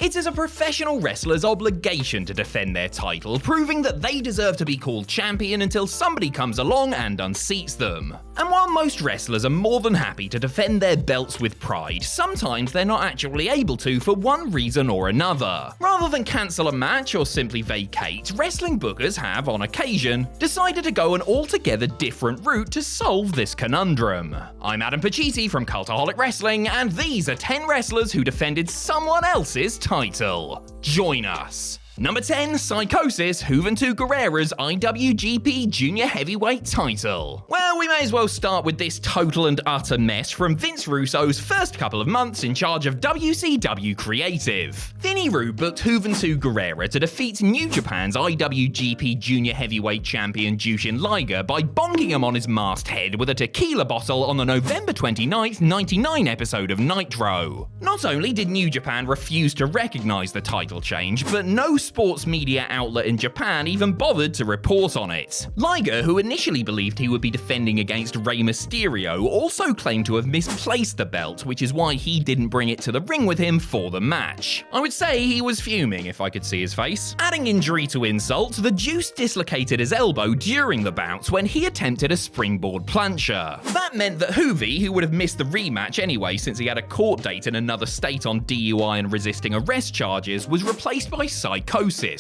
It is a professional wrestler's obligation to defend their title, proving that they deserve to be called champion until somebody comes along and unseats them. And while most wrestlers are more than happy to defend their belts with pride, sometimes they're not actually able to for one reason or another. Rather than cancel a match or simply vacate, wrestling bookers have, on occasion, decided to go an altogether different route to solve this conundrum. I'm Adam Pacitti from Cultaholic Wrestling, and these are 10 wrestlers who defended someone else's title. Join us. Number 10, Psychosis, Juventud Guerrera's IWGP Junior Heavyweight title. Well, we may as well start with this total and utter mess from Vince Russo's first couple of months in charge of WCW Creative. Vinny Roode booked Juventud Guerrera to defeat New Japan's IWGP Junior Heavyweight Champion Jushin Liger by bonking him on his masked head with a tequila bottle on the November 29th, 99 episode of Nitro. Not only did New Japan refuse to recognize the title change, but no sports media outlet in Japan even bothered to report on it. Liger, who initially believed he would be defending against Rey Mysterio, also claimed to have misplaced the belt, which is why he didn't bring it to the ring with him for the match. I would say he was fuming if I could see his face. Adding injury to insult, the Juice dislocated his elbow during the bout when he attempted a springboard plancher. That meant that Juvi, who would have missed the rematch anyway since he had a court date in another state on DUI and resisting arrest charges, was replaced by Psychosis,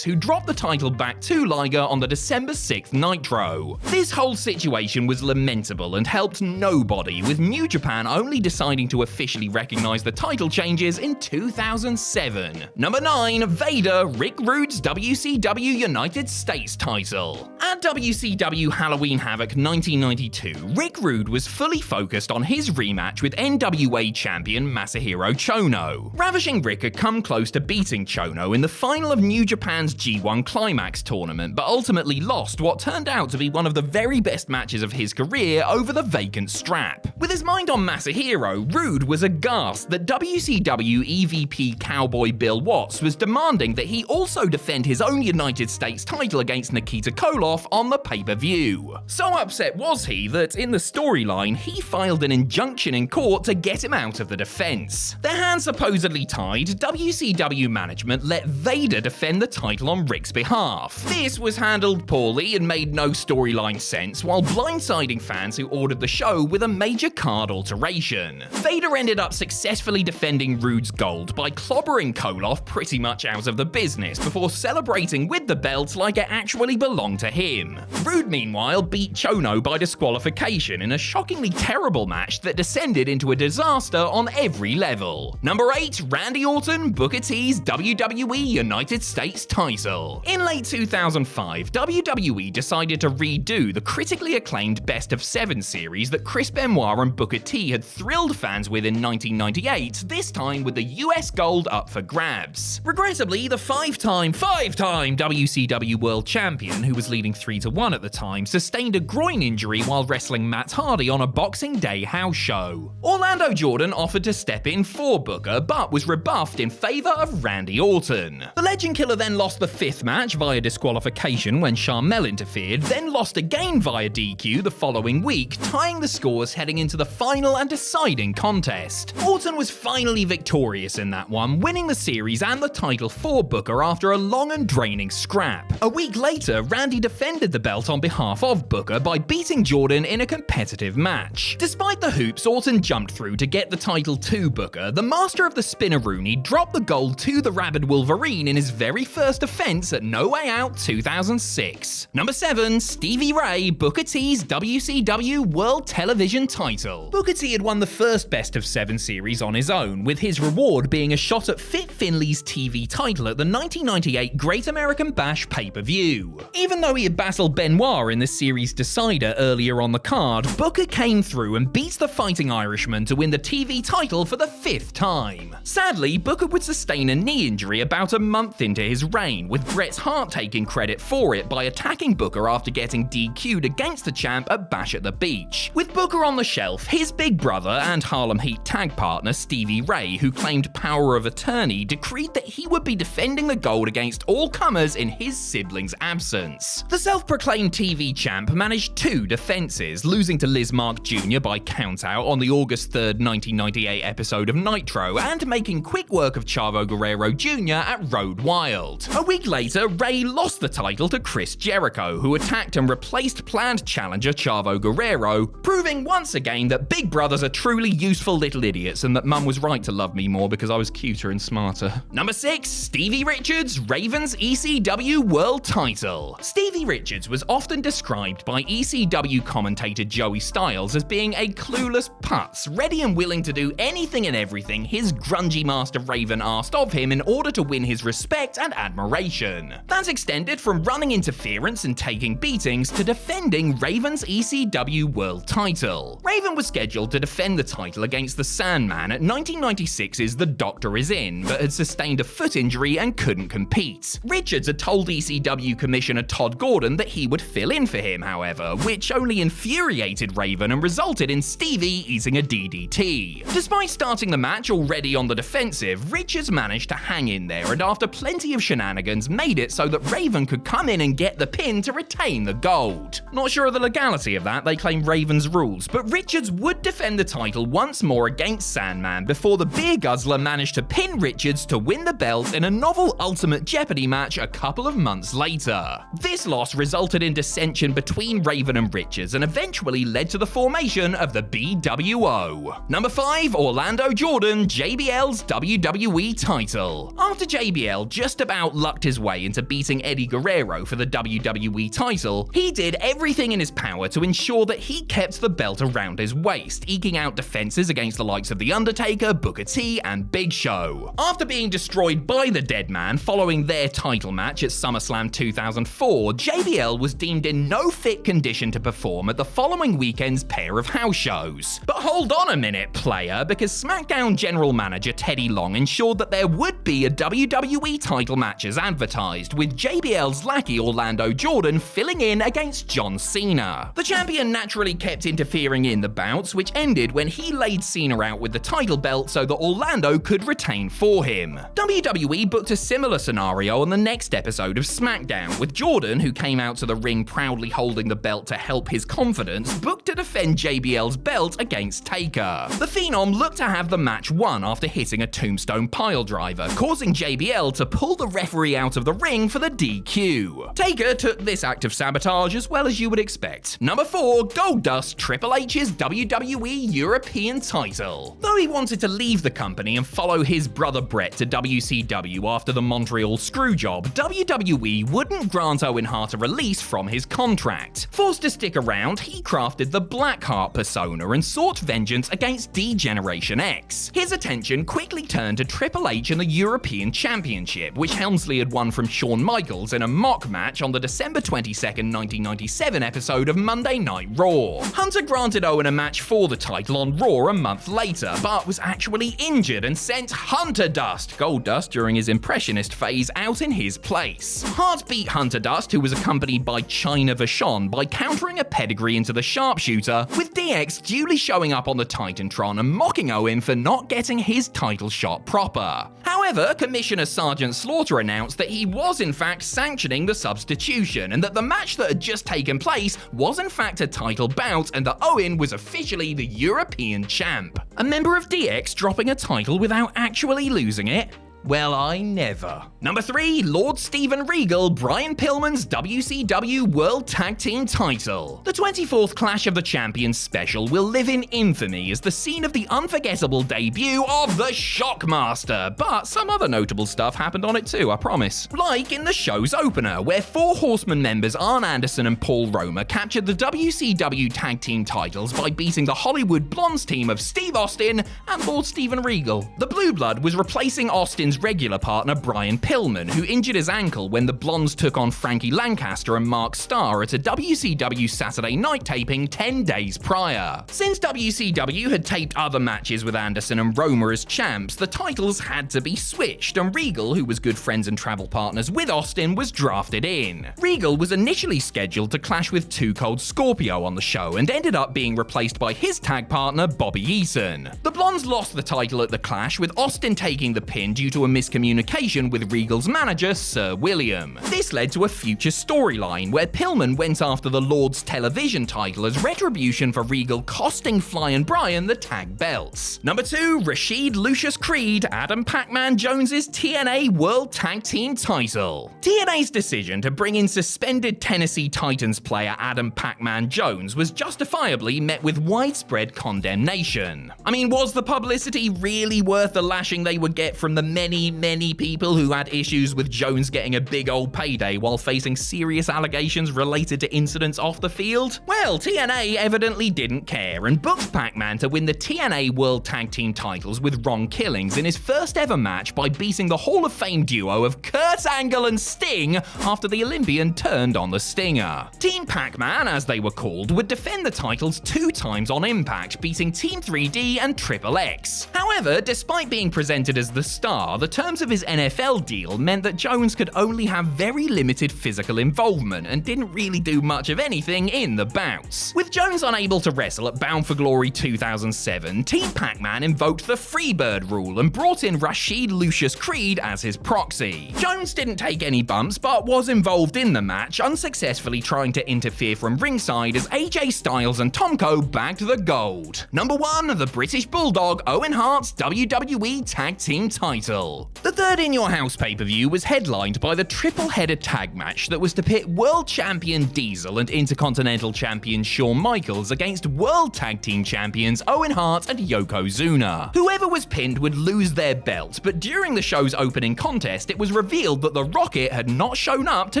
who dropped the title back to Liger on the December 6th Nitro. This whole situation was lamentable and helped nobody, with New Japan only deciding to officially recognize the title changes in 2007. Number 9, Vader, Rick Rude's WCW United States title. At WCW Halloween Havoc 1992, Rick Rude was fully focused on his rematch with NWA champion Masahiro Chono. Ravishing Rick had come close to beating Chono in the final of New Japan's G1 Climax tournament, but ultimately lost what turned out to be one of the very best matches of his career over the vacant strap. With his mind on Masahiro, Rude was aghast that WCW EVP Cowboy Bill Watts was demanding that he also defend his own United States title against Nikita Koloff on the pay-per-view. So upset was he that, in the storyline, he filed an injunction in court to get him out of the defense. Their hands supposedly tied, WCW management let Vader defend the title on Rick's behalf. This was handled poorly and made no storyline sense, while blindsiding fans who ordered the show with a major card alteration. Vader ended up successfully defending Rude's gold by clobbering Koloff pretty much out of the business before celebrating with the belt like it actually belonged to him. Rude, meanwhile, beat Chono by disqualification in a shockingly terrible match that descended into a disaster on every level. Number 8, Randy Orton, Booker T's WWE United States title. In late 2005, WWE decided to redo the critically acclaimed Best of 7 series that Chris Benoit and Booker T had thrilled fans with in 1998, this time with the US gold up for grabs. Regrettably, the five-time WCW World Champion, who was leading 3-1 at the time, sustained a groin injury while wrestling Matt Hardy on a Boxing Day house show. Orlando Jordan offered to step in for Booker, but was rebuffed in favor of Randy Orton. The Legend Killer then lost the 5th match via disqualification when Sharmell interfered, then lost again via DQ the following week, tying the scores heading into the final and deciding contest. Orton was finally victorious in that one, winning the series and the title for Booker after a long and draining scrap. A week later, Randy defended the belt on behalf of Booker by beating Jordan in a competitive match. Despite the hoops Orton jumped through to get the title to Booker, the master of the Spinneroonie dropped the gold to the Rabid Wolverine in his very first defense at No Way Out 2006. Number 7, Stevie Ray, Booker T's WCW World Television title. Booker T had won the first Best of 7 series on his own, with his reward being a shot at Fit Finley's TV title at the 1998 Great American Bash pay-per-view. Even though he had battled Benoit in the series decider earlier on the card, Booker came through and beat the Fighting Irishman to win the TV title for the 5th time. Sadly, Booker would sustain a knee injury about a month into his reign, with Bret Hart taking credit for it by attacking Booker after getting DQ'd against the champ at Bash at the Beach. With Booker on the shelf, his big brother and Harlem Heat tag partner Stevie Ray, who claimed power of attorney, decreed that he would be defending the gold against all comers in his siblings' absence. The self-proclaimed TV champ managed 2 defenses, losing to Liz Mark Jr. by countout on the August 3rd, 1998 episode of Nitro, and making quick work of Chavo Guerrero Jr. at Road Wild. A week later, Ray lost the title to Chris Jericho, who attacked and replaced planned challenger Chavo Guerrero, proving once again that big brothers are truly useful little idiots and that mum was right to love me more because I was cuter and smarter. Number 6, Stevie Richards, Raven's ECW World Title. Stevie Richards was often described by ECW commentator Joey Styles as being a clueless putz, ready and willing to do anything and everything his grungy master Raven asked of him in order to win his respect and admiration. That's extended from running interference and taking beatings to defending Raven's ECW World Title. Raven was scheduled to defend the title against the Sandman at 1996's The Doctor Is In, but had sustained a foot injury and couldn't compete. Richards had told ECW Commissioner Todd Gordon that he would fill in for him, however, which only infuriated Raven and resulted in Stevie eating a DDT. Despite starting the match already on the defensive, Richards managed to hang in there and after plenty of shenanigans made it so that Raven could come in and get the pin to retain the gold. Not sure of the legality of that, they claim Raven's rules, but Richards would defend the title once more against Sandman before the beer guzzler managed to pin Richards to win the belt in a novel Ultimate Jeopardy match a couple of months later. This loss resulted in dissension between Raven and Richards and eventually led to the formation of the BWO. Number 5, Orlando Jordan, JBL's WWE title. After JBL just about lucked his way into beating Eddie Guerrero for the WWE title, he did everything in his power to ensure that he kept the belt around his waist, eking out defenses against the likes of The Undertaker, Booker T, and Big Show. After being destroyed by the Dead Man following their title match at SummerSlam 2004, JBL was deemed in no fit condition to perform at the following weekend's pair of house shows. But hold on a minute, player, because SmackDown General Manager Teddy Long ensured that there would be a WWE title match as advertised, with JBL's lackey Orlando Jordan filling in against John Cena. The champion naturally kept interfering in the bouts, which ended when he laid Cena out with the title belt so that Orlando could retain for him. WWE booked a similar scenario on the next episode of SmackDown, with Jordan, who came out to the ring proudly holding the belt to help his confidence, booked to defend JBL's belt against Taker. The Phenom looked to have the match won after hitting a tombstone piledriver, causing JBL to pull the referee out of the ring for the DQ. Taker took this act of sabotage as well as you would expect. Number 4, Goldust, Triple H's WWE European title. Though he wanted to leave the company and follow his brother Brett to WCW after the Montreal Screwjob, WWE wouldn't grant Owen Hart a release from his contract. Forced to stick around, he crafted the Blackheart persona and sought vengeance against D-Generation X. His attention quickly turned to Triple H and the European Championship, which Helmsley had won from Shawn Michaels in a mock match on the December 22nd, 1997 episode of Monday Night Raw. Hunter granted Owen a match for the title on Raw a month later, but was actually injured and sent Hunter Dust, Goldust during his impressionist phase, out in his place. Hart beat Hunter Dust, who was accompanied by Chyna Vachon, by countering a pedigree into the sharpshooter, with DX duly showing up on the Titantron and mocking Owen for not getting his title shot proper. However, Commissioner Sergeant Slaughter announced that he was in fact sanctioning the substitution, and that the match that had just taken place was in fact a title bout, and that Owen was officially the European champ. A member of DX dropping a title without actually losing it? Well, I never. Number 3, Lord Steven Regal, Brian Pillman's WCW World Tag Team title. The 24th Clash of the Champions special will live in infamy as the scene of the unforgettable debut of the Shockmaster, but some other notable stuff happened on it too, I promise. Like in the show's opener, where 4 Horsemen members Arn Anderson and Paul Roma captured the WCW Tag Team titles by beating the Hollywood Blondes team of Steve Austin and Lord Steven Regal. The Blue Blood was replacing Austin's regular partner Brian Pillman, who injured his ankle when the Blondes took on Frankie Lancaster and Mark Starr at a WCW Saturday night taping 10 days prior. Since WCW had taped other matches with Anderson and Roma as champs, the titles had to be switched, and Regal, who was good friends and travel partners with Austin, was drafted in. Regal was initially scheduled to clash with Too Cold Scorpio on the show and ended up being replaced by his tag partner Bobby Eason. The Blondes lost the title at the Clash, with Austin taking the pin due to to a miscommunication with Regal's manager, Sir William. This led to a future storyline where Pillman went after the Lord's television title as retribution for Regal costing Fly and Bryan the tag belts. Number 2, Rasheed Lucius Creed, Adam Pac-Man Jones's TNA World Tag Team title. TNA's decision to bring in suspended Tennessee Titans player Adam Pac-Man Jones was justifiably met with widespread condemnation. I mean, was the publicity really worth the lashing they would get from the many people who had issues with Jones getting a big old payday while facing serious allegations related to incidents off the field? Well, TNA evidently didn't care and booked Pac-Man to win the TNA World Tag Team titles with Ron Killings in his first ever match by beating the Hall of Fame duo of Kurt Angle and Sting after the Olympian turned on the Stinger. Team Pac-Man, as they were called, would defend the titles 2 times on Impact, beating Team 3D and Triple X. However, despite being presented as the star, the terms of his NFL deal meant that Jones could only have very limited physical involvement and didn't really do much of anything in the bouts. With Jones unable to wrestle at Bound for Glory 2007, Team Pac-Man invoked the Freebird rule and brought in Rasheed Lucius Creed as his proxy. Jones didn't take any bumps but was involved in the match, unsuccessfully trying to interfere from ringside as AJ Styles and Tomko bagged the gold. Number 1, the British Bulldog, Owen Hart's WWE Tag Team title. The third In Your House pay-per-view was headlined by the triple-header tag match that was to pit World Champion Diesel and Intercontinental Champion Shawn Michaels against World Tag Team Champions Owen Hart and Yokozuna. Whoever was pinned would lose their belt, but during the show's opening contest, it was revealed that the Rocket had not shown up to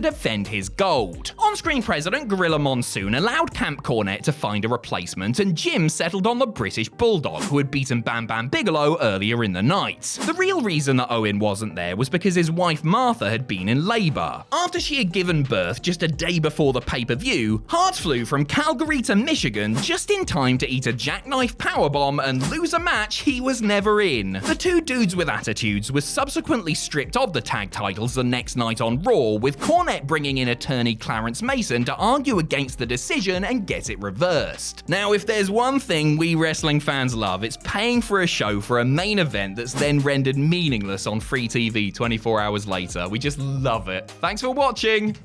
defend his gold. On-screen president Gorilla Monsoon allowed Camp Cornette to find a replacement, and Jim settled on the British Bulldog, who had beaten Bam Bam Bigelow earlier in the night. The real reason that Owen wasn't there was because his wife Martha had been in labor. After she had given birth just a day before the pay-per-view, Hart flew from Calgary to Michigan just in time to eat a jackknife powerbomb and lose a match he was never in. The two dudes with attitudes were subsequently stripped of the tag titles the next night on Raw, with Cornette bringing in attorney Clarence Mason to argue against the decision and get it reversed. Now, if there's one thing we wrestling fans love, it's paying for a show for a main event that's then rendered meaningless on free TV 24 hours later. We just love it. Thanks for watching!